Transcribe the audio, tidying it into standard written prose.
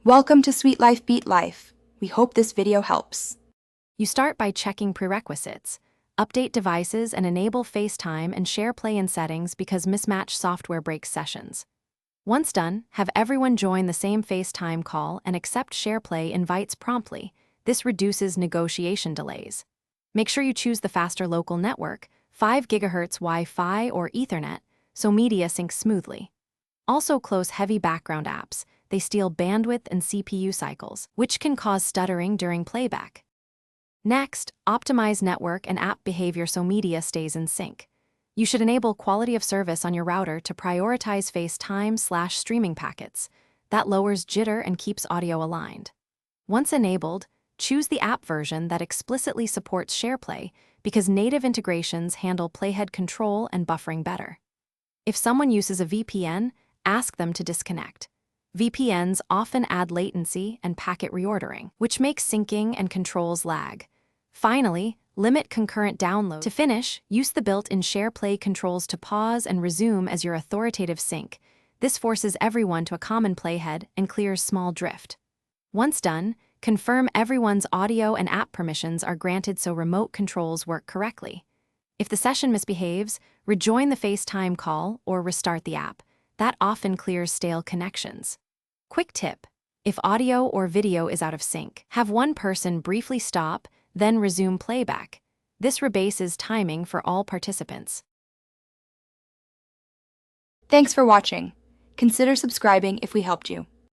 Welcome to Sweet Life Beat Life. We hope this video helps. You start by checking prerequisites. Update devices and enable FaceTime and Shareplay in settings because mismatched software breaks sessions. Once done, have everyone join the same FaceTime call and accept Shareplay invites promptly. This reduces negotiation delays. Make sure you choose the faster local network, 5 GHz Wi-Fi or Ethernet, so media syncs smoothly. Also close heavy background apps. They steal bandwidth and CPU cycles, which can cause stuttering during playback. Next, optimize network and app behavior so media stays in sync. You should enable quality of service on your router to prioritize FaceTime/streaming packets. That lowers jitter and keeps audio aligned. Once enabled, choose the app version that explicitly supports Shareplay because native integrations handle playhead control and buffering better. If someone uses a VPN, ask them to disconnect. VPNs often add latency and packet reordering, which makes syncing and controls lag. Finally, limit concurrent download. To finish, use the built-in Shareplay controls to pause and resume as your authoritative sync. This forces everyone to a common playhead and clears small drift. Once done, confirm everyone's audio and app permissions are granted so remote controls work correctly. If the session misbehaves, rejoin the FaceTime call or restart the app. That often clears stale connections. Quick tip: if audio or video is out of sync, have one person briefly stop, then resume playback. This rebases timing for all participants. Thanks for watching. Consider subscribing if we helped you.